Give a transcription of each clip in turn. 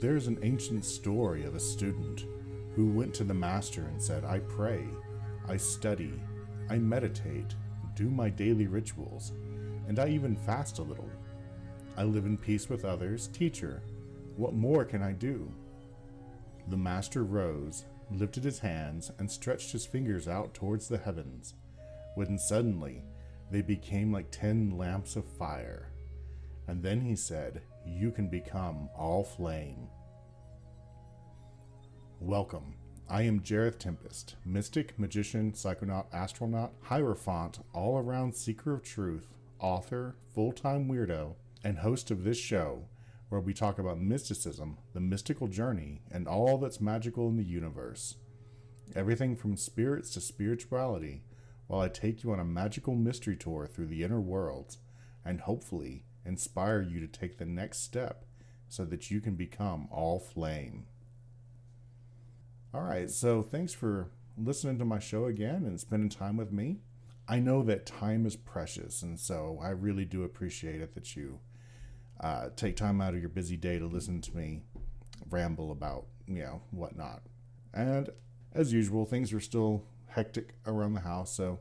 There's an ancient story of a student who went to the master and said, I pray, I study, I meditate, do my daily rituals, and I even fast a little. I live in peace with others. Teacher, what more can I do? The master rose, lifted his hands, and stretched his fingers out towards the heavens, when suddenly they became like 10 lamps of fire. And then he said, you can become all flame. Welcome. I am Jareth Tempest, mystic, magician, psychonaut, astronaut, hierophant, all-around seeker of truth, author, full-time weirdo, and host of this show, where we talk about mysticism, the mystical journey, and all that's magical in the universe. Everything from spirits to spirituality, while I take you on a magical mystery tour through the inner worlds, and hopefully inspire you to take the next step so that you can become all flame. Alright, so thanks for listening to my show again and spending time with me. I know that time is precious, and so I really do appreciate it that you take time out of your busy day to listen to me ramble about, whatnot. And as usual, things are still hectic around the house, so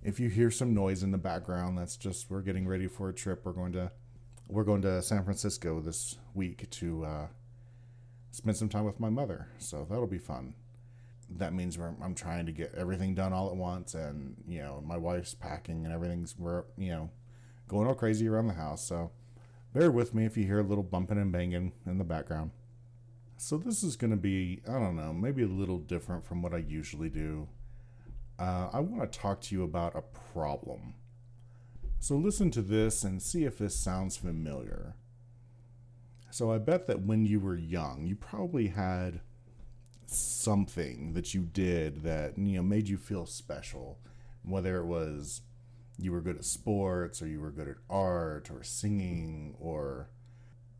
if you hear some noise in the background, that's just we're getting ready for a trip. We're going to San Francisco this week to spend some time with my mother, so that'll be fun. That means I'm trying to get everything done all at once, and my wife's packing and everything's going all crazy around the house, so bear with me if you hear a little bumping and banging in the background. So this is going to be, I don't know, maybe a little different from what I usually do. I want to talk to you about a problem. So listen to this and see if this sounds familiar. So I bet that when you were young, you probably had something that you did that, made you feel special. Whether it was you were good at sports, or you were good at art, or singing, or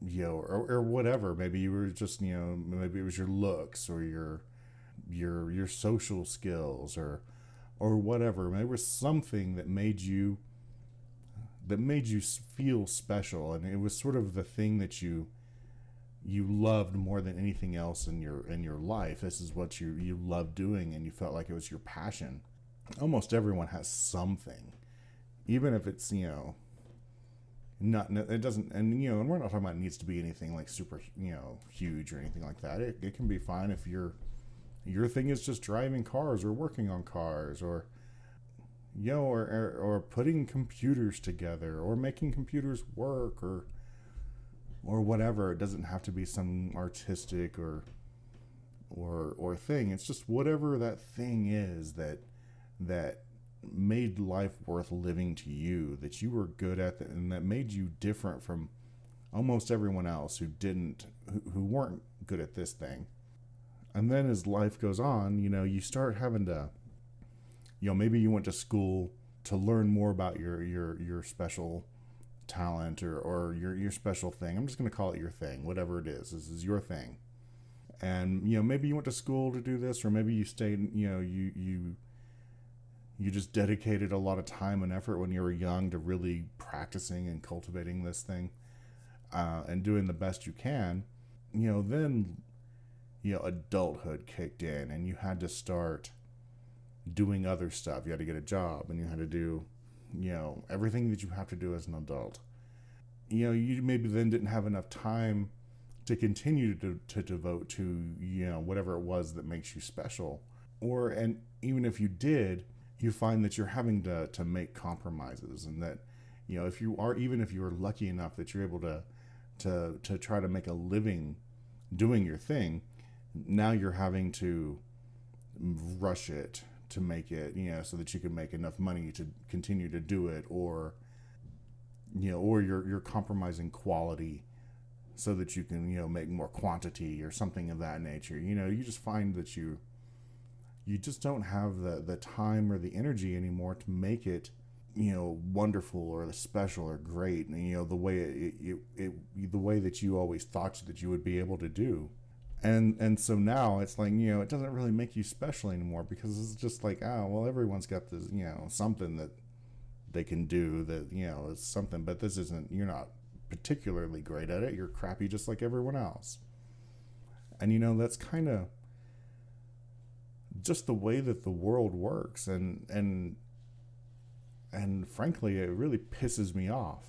whatever. Maybe you were just, maybe it was your looks, or your social skills, or whatever. There was something that made you feel special, and it was sort of the thing that you loved more than anything else in your life. This is what you loved doing, and you felt like it was your passion. Almost everyone has something, even if it's not, it doesn't, and we're not talking about it needs to be anything like super huge or anything like that. It can be fine if your thing is just driving cars or working on cars, or or putting computers together, or making computers work, or whatever. It doesn't have to be some artistic or thing. It's just whatever that thing is that made life worth living to you, that you were good at, and that made you different from almost everyone else who weren't good at this thing. And then as life goes on, you start having to, maybe you went to school to learn more about your special talent or your special thing. I'm just going to call it your thing, whatever it is. This is your thing. And, maybe you went to school to do this, or maybe you stayed, you just dedicated a lot of time and effort when you were young to really practicing and cultivating this thing, and doing the best you can. Then, adulthood kicked in, and you had to start doing other stuff. You had to get a job, and you had to do, everything that you have to do as an adult. You maybe then didn't have enough time to continue to devote to, whatever it was that makes you special. And even if you did, you find that you're having to make compromises, and that, if you were lucky enough that you're able to try to make a living doing your thing, now you're having to rush it to make it, so that you can make enough money to continue to do it, or you're compromising quality so that you can, make more quantity or something of that nature. You just find that you just don't have the time or the energy anymore to make it, wonderful or special or great, and, the way that you always thought that you would be able to do. And so now it's like, it doesn't really make you special anymore, because it's just like, oh, well, everyone's got this, something that they can do that, is something, but this isn't, you're not particularly great at it. You're crappy just like everyone else. And that's kind of just the way that the world works, and frankly, it really pisses me off.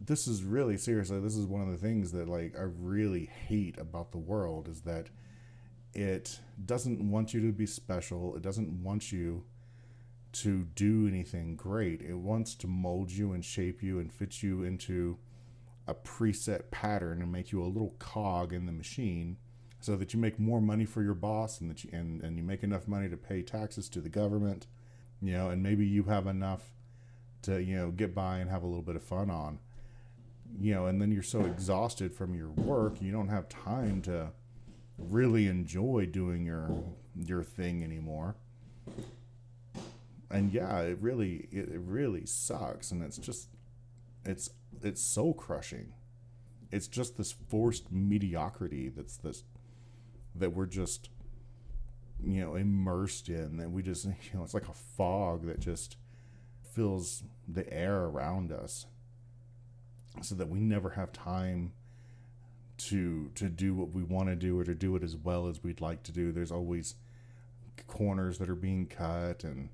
This is really, seriously, this is one of the things that like I really hate about the world, is that it doesn't want you to be special. It doesn't want you to do anything great. It wants to mold you and shape you and fit you into a preset pattern and make you a little cog in the machine, so that you make more money for your boss, and that and you make enough money to pay taxes to the government, and maybe you have enough to get by and have a little bit of fun on, and then you're so exhausted from your work, you don't have time to really enjoy doing your thing anymore. And yeah, it really sucks, and it's soul crushing. It's just this forced mediocrity that we're just immersed in, that we just it's like a fog that just fills the air around us, so that we never have time to do what we want to do, or to do it as well as we'd like to do. There's always corners that are being cut, and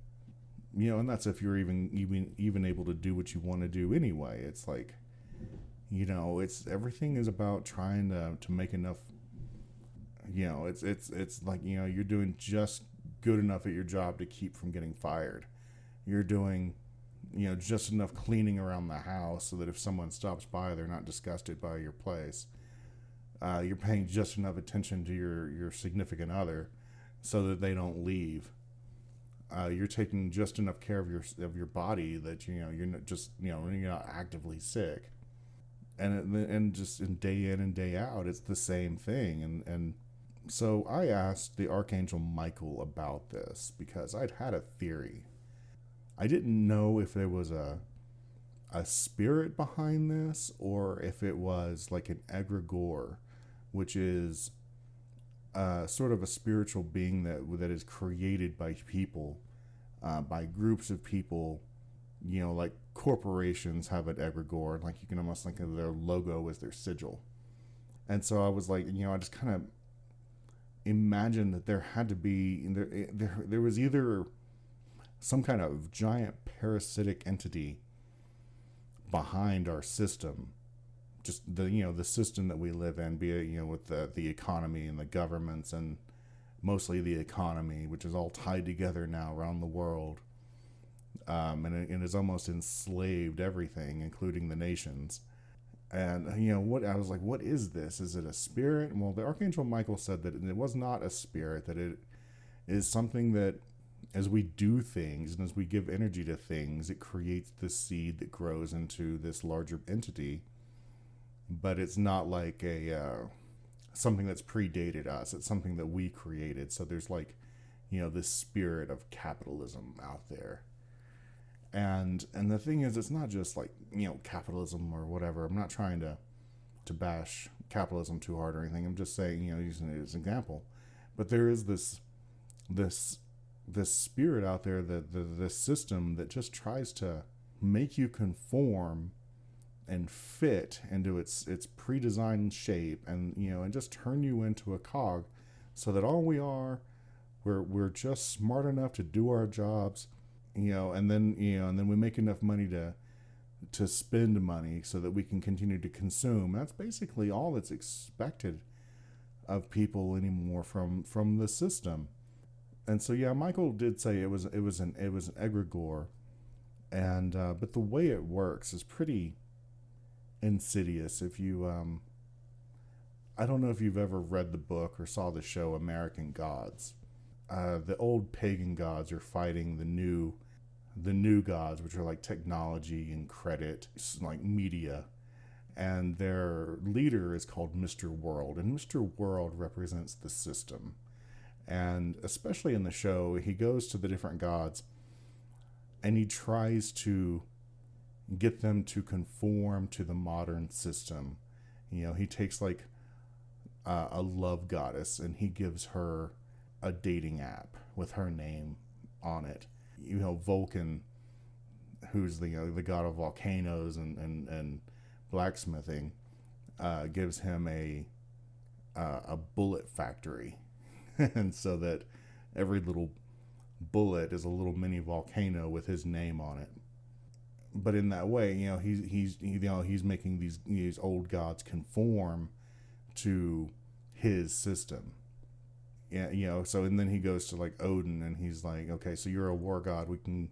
and that's if you're even able to do what you want to do anyway. It's like, it's everything is about trying to make enough. It's like, you're doing just good enough at your job to keep from getting fired. You're doing just enough cleaning around the house so that if someone stops by, they're not disgusted by your place. You're paying just enough attention to your significant other so that they don't leave. You're taking just enough care of your body that you're not just you're not actively sick. And just in day in and day out, it's the same thing. And so I asked the Archangel Michael about this, because I'd had a theory. I didn't know if there was a spirit behind this, or if it was like an egregore, which is sort of a spiritual being that is created by people, by groups of people. Like corporations have an egregore, like you can almost think of their logo as their sigil. And so I was like, I just kind of imagined that there had to be there was either some kind of giant parasitic entity behind our system, just the system that we live in, be it with the economy and the governments, and mostly the economy, which is all tied together now around the world, and it has almost enslaved everything, including the nations. And what I was like, what is this? Is it a spirit? Well, the Archangel Michael said that it was not a spirit, that it is something that, as we do things and as we give energy to things, it creates this seed that grows into this larger entity. But it's not like something that's predated us. It's something that we created. So there's like, this spirit of capitalism out there. And the thing is, it's not just like, capitalism or whatever. I'm not trying to bash capitalism too hard or anything. I'm just saying, using it as an example. But there is this spirit out there, this system that just tries to make you conform and fit into its pre-designed shape, and and just turn you into a cog, so that all we're just smart enough to do our jobs, and then we make enough money to spend money so that we can continue to consume. That's basically all that's expected of people anymore from the system. And so Michael did say it was an egregore, and but the way it works is pretty insidious. If you I don't know if you've ever read the book or saw the show American Gods. The old pagan gods are fighting the new gods, which are like technology and credit, like media, and their leader is called Mr. World, and Mr. World represents the system. And especially in the show, he goes to the different gods and he tries to get them to conform to the modern system. He takes like a love goddess and he gives her a dating app with her name on it. Vulcan, who's the god of volcanoes and blacksmithing, gives him a bullet factory, and so that every little bullet is a little mini volcano with his name on it. But in that way, he's making these old gods conform to his system. Yeah, so and then he goes to like Odin, and he's like, okay, so you're a war god. We can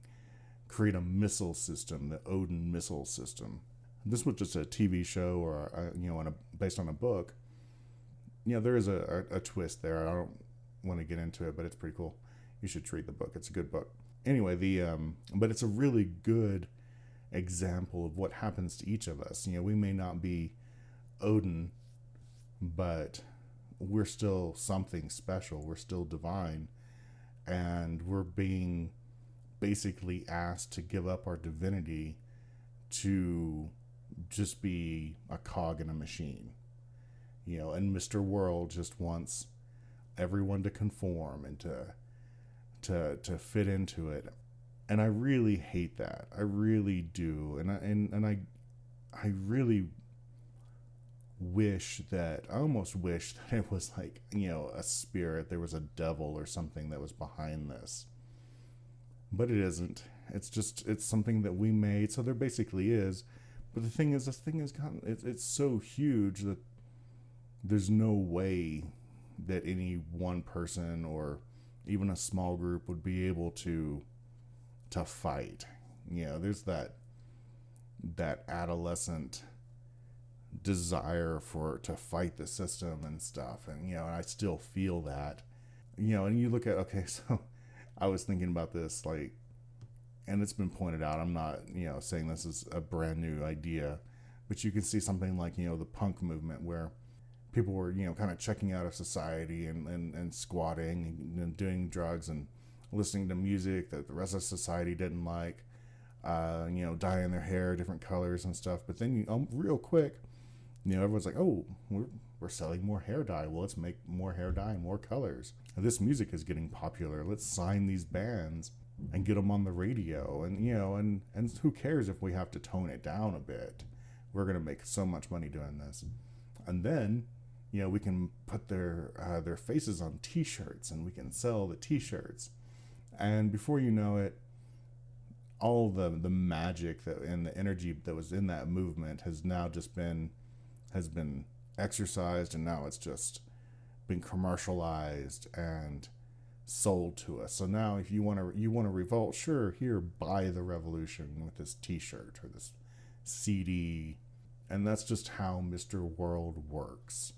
create a missile system, the Odin missile system. This was just a TV show, or based on a book. There is a twist there. I don't want to get into it, but it's pretty cool. You should read the book. It's a good book. Anyway, but it's a really good example of what happens to each of us. We may not be Odin, but we're still something special. We're still divine, and we're being basically asked to give up our divinity to just be a cog in a machine. And Mr. World just wants everyone to conform and to fit into it. And I really hate that. I really do. And I really almost wish that it was like, a spirit, there was a devil or something that was behind this. But it isn't. It's something that we made. So there basically is. But the thing is, it's so huge that there's no way that any one person or even a small group would be able to fight. There's that adolescent desire to fight the system and stuff, and I still feel that. And you look at, okay, so I was thinking about this, like, and it's been pointed out, I'm not saying this is a brand new idea, but you can see something like the punk movement, where people were kind of checking out of society and squatting and doing drugs and listening to music that the rest of society didn't like, dyeing their hair different colors and stuff. But then real quick, everyone's like, oh, we're selling more hair dye. Well, let's make more hair dye and more colors. This music is getting popular. Let's sign these bands and get them on the radio. And and who cares if we have to tone it down a bit? We're gonna make so much money doing this. And then we can put their faces on T-shirts, and we can sell the T-shirts. And before you know it, all the magic and the energy that was in that movement has now just been exercised, and now it's just been commercialized and sold to us. So now if you want to revolt, sure, here, buy the revolution with this T-shirt or this CD. And that's just how Mr. World works.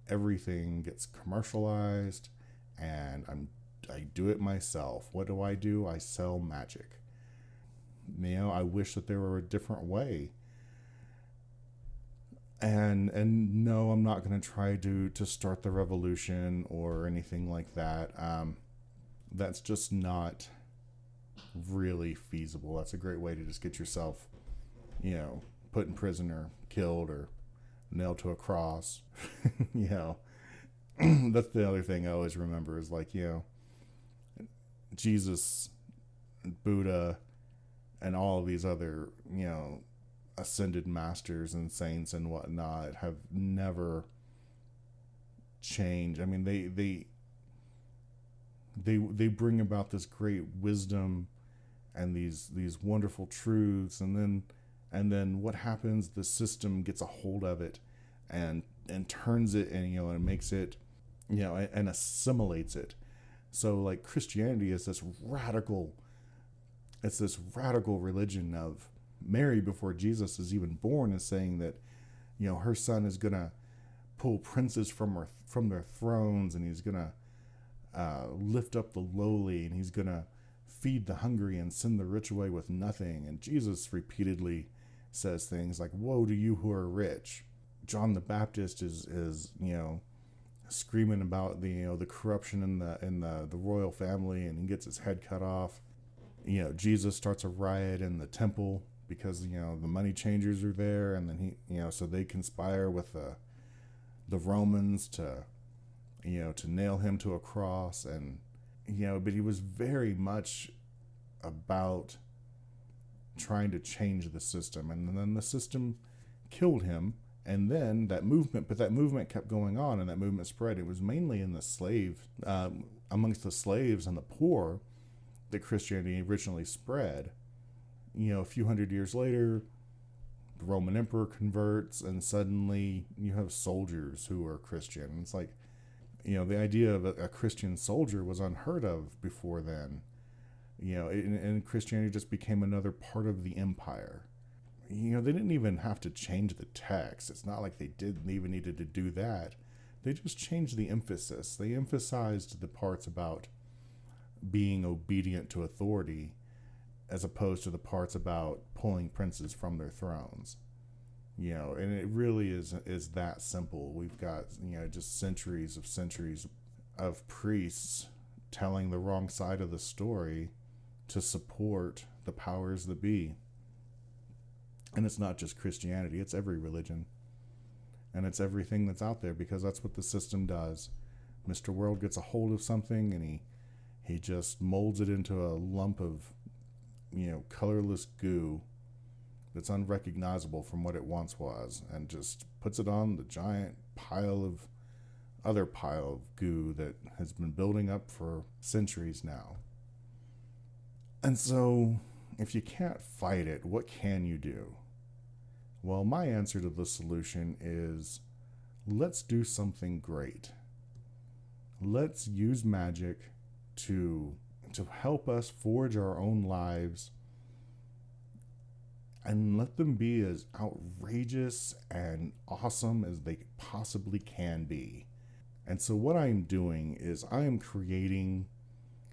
Everything gets commercialized, and I do it myself. What do? I sell magic. I wish that there were a different way. And no, I'm not going to try to start the revolution or anything like that. That's just not really feasible. That's a great way to just get yourself, put in prison or killed or nailed to a cross. That's the other thing I always remember is like, Jesus, Buddha, and all of these other, ascended masters and saints and whatnot have never changed. I mean, they bring about this great wisdom and these wonderful truths, and then what happens? The system gets a hold of it and turns it and makes it and assimilates it. So like Christianity is this radical religion of Mary before Jesus is even born, is saying that her son is gonna pull princes from their thrones, and he's gonna lift up the lowly, and he's gonna feed the hungry and send the rich away with nothing. And Jesus repeatedly says things like, woe to you who are rich. John the Baptist is screaming about the corruption in the royal family, and he gets his head cut off. Jesus starts a riot in the temple because the money changers are there, and then he so they conspire with the Romans to nail him to a cross. And but he was very much about trying to change the system, and then the system killed him, And then that movement kept going on, and that movement spread. It was mainly in the amongst the slaves and the poor that Christianity originally spread. A few hundred years later, the Roman emperor converts, and suddenly you have soldiers who are Christian. And it's like, the idea of a Christian soldier was unheard of before then. And Christianity just became another part of the empire. They didn't even have to change the text. It's not like they didn't even needed to do that. They just changed the emphasis. They emphasized the parts about being obedient to authority as opposed to the parts about pulling princes from their thrones. And it really is that simple. We've got, just centuries of priests telling the wrong side of the story to support the powers that be. And it's not just Christianity, it's every religion. And it's everything that's out there, because that's what the system does. Mr. World gets a hold of something, and he just molds it into a lump of, colorless goo that's unrecognizable from what it once was, and just puts it on the giant pile of goo that has been building up for centuries now. And so, if you can't fight it, what can you do? Well, my answer to the solution is, let's do something great. Let's use magic to help us forge our own lives, and let them be as outrageous and awesome as they possibly can be. And so what I'm doing is I am creating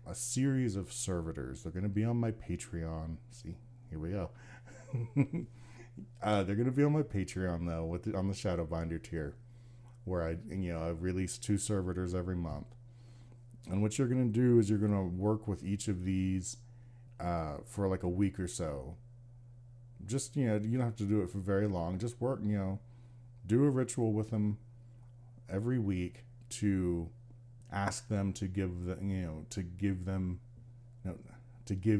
a series of servitors. They're going to be on my Patreon. See, here we go. They're going to be on my Patreon, though, on the Shadowbinder tier, where I release 2 servitors every month. And what you're going to do is you're going to work with each of these for like a week or so. Just, you don't have to do it for very long. Just work, do a ritual with them every week to ask them to give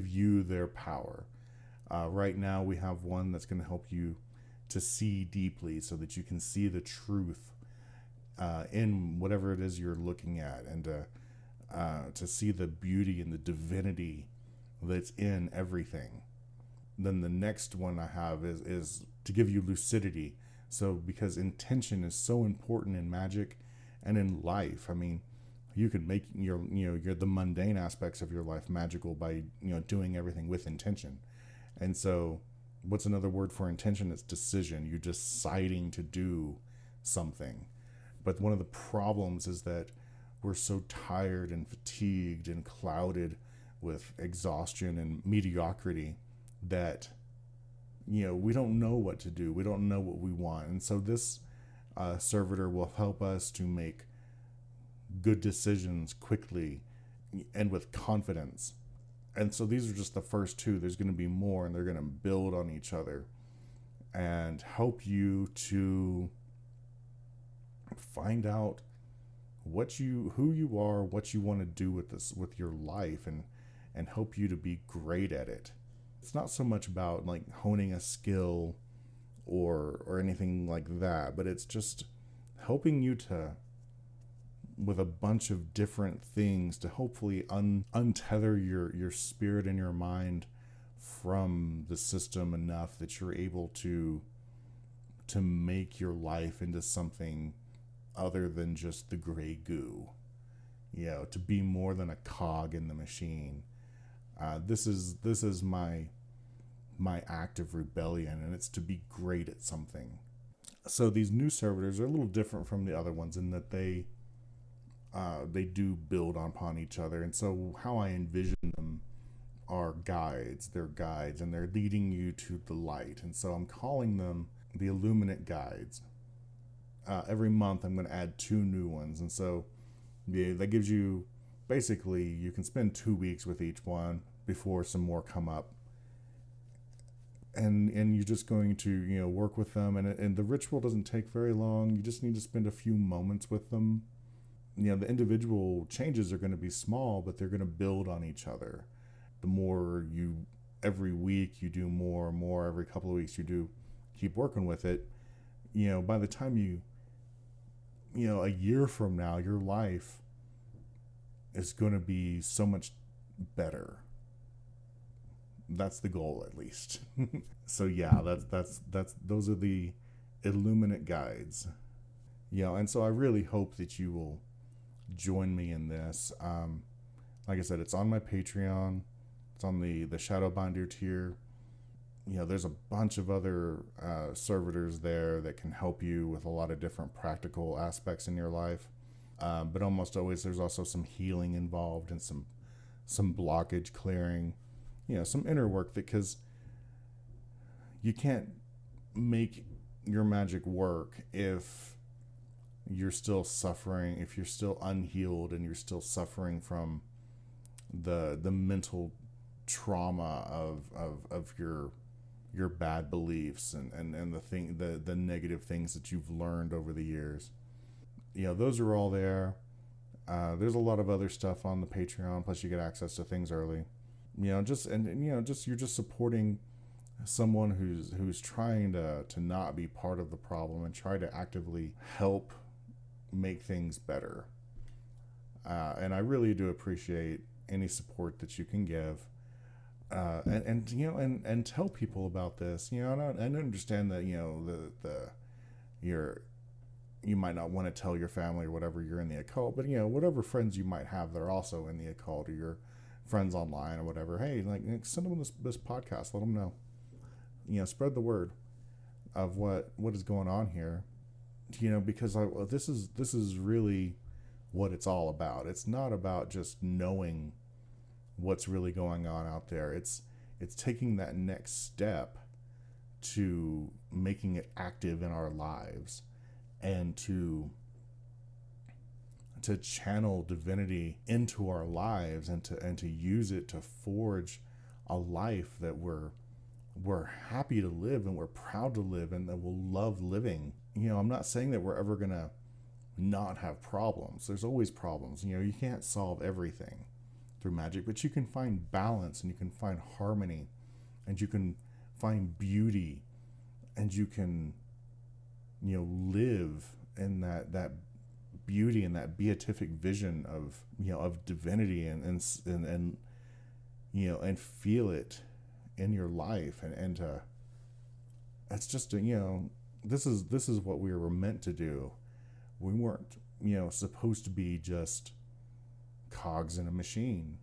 you their power. Right now we have one that's going to help you to see deeply, so that you can see the truth in whatever it is you're looking at, and to see the beauty and the divinity that's in everything. Then the next one I have is to give you lucidity. So because intention is so important in magic and in life. I mean, you can make the mundane aspects of your life magical by doing everything with intention. And so what's another word for intention? It's decision. You're deciding to do something. But one of the problems is that we're so tired and fatigued and clouded with exhaustion and mediocrity that we don't know what to do. We don't know what we want. And so this servitor will help us to make good decisions quickly and with confidence. And so these are just the first 2. There's going to be more, and they're going to build on each other and help you to find out who you are, what you want to do with your life, and help you to be great at it. It's not so much about like honing a skill or anything like that, but it's just helping you to, with a bunch of different things, to hopefully untether your spirit and your mind from the system enough that you're able to make your life into something other than just the gray goo, to be more than a cog in the machine. This is my act of rebellion, and it's to be great at something. So these new servitors are a little different from the other ones in that they do build upon each other. And so how I envision them are guides. They're guides, and they're leading you to the light. And so I'm calling them the Illuminate Guides. Every month I'm going to add 2 new ones. And so that gives you, basically, you can spend 2 weeks with each one before some more come up. And you're just going to, work with them. And the ritual doesn't take very long. You just need to spend a few moments with them. The individual changes are going to be small, but they're going to build on each other. The more every week you do more and more, every couple of weeks you do, keep working with it, by the time a year from now, your life is going to be so much better. That's the goal, at least. So yeah, that's those are the Illuminate Guides. And so I really hope that you will join me in this. Like I said, it's on my Patreon. It's on the Shadowbinder tier. There's a bunch of other servitors there that can help you with a lot of different practical aspects in your life. But almost always there's also some healing involved and some blockage clearing, some inner work, because you can't make your magic work if you're still suffering, if you're still unhealed and you're still suffering from the mental trauma of your bad beliefs and the negative things that you've learned over the years. Those are all there. There's a lot of other stuff on the Patreon, plus you get access to things early. You're just supporting someone who's trying to not be part of the problem and try to actively help make things better. And I really do appreciate any support that you can give. And tell people about this. I understand that you might not want to tell your family or whatever you're in the occult, but whatever friends you might have that are also in the occult, or your friends online or whatever, hey, send them this podcast, let them know. Spread the word of what is going on here. Because this is really what it's all about. It's not about just knowing what's really going on out there. It's taking that next step to making it active in our lives, and to channel divinity into our lives, and to use it to forge a life that we're happy to live and we're proud to live and that we'll love living. I'm not saying that we're ever gonna not have problems. There's always problems. You can't solve everything through magic, but you can find balance, and you can find harmony, and you can find beauty, and you can live in that beauty and that beatific vision of divinity, and feel it in your life, and it's just this is what we were meant to do. We weren't supposed to be just cogs in a machine.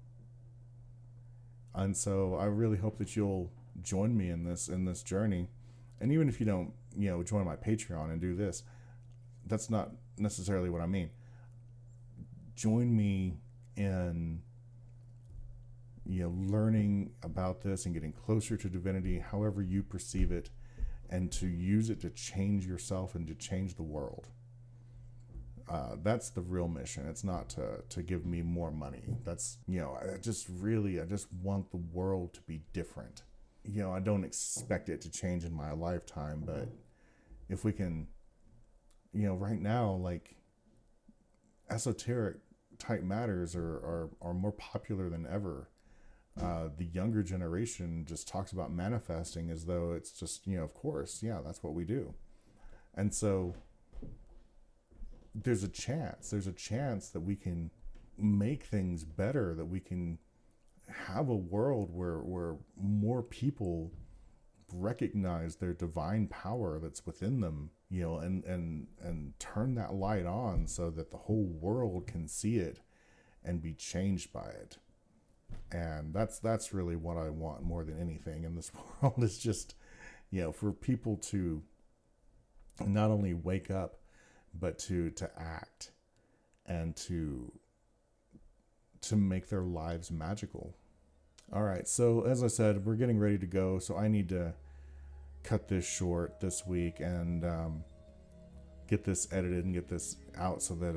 And so I really hope that you'll join me in this journey. And even if you don't join my Patreon and do this, that's not necessarily what I mean. Join me in learning about this and getting closer to divinity, however you perceive it, and to use it to change yourself and to change the world. That's the real mission. It's not to give me more money. That's, I just want the world to be different. I don't expect it to change in my lifetime, but if we can, right now, esoteric type matters are more popular than ever. The younger generation just talks about manifesting as though it's just, of course, yeah, that's what we do. And so there's a chance that we can make things better, that we can have a world where more people recognize their divine power that's within them, and turn that light on so that the whole world can see it and be changed by it. And that's really what I want more than anything in this world, is just, for people to not only wake up, but to act and to make their lives magical. All right, so as I said, we're getting ready to go, so I need to cut this short this week and get this edited and get this out so that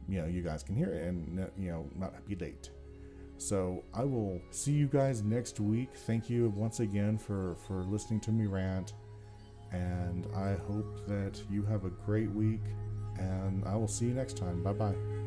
you guys can hear it and not be late. So I will see you guys next week. Thank you once again for listening to me rant, and I hope that you have a great week, and I will see you next time. Bye bye.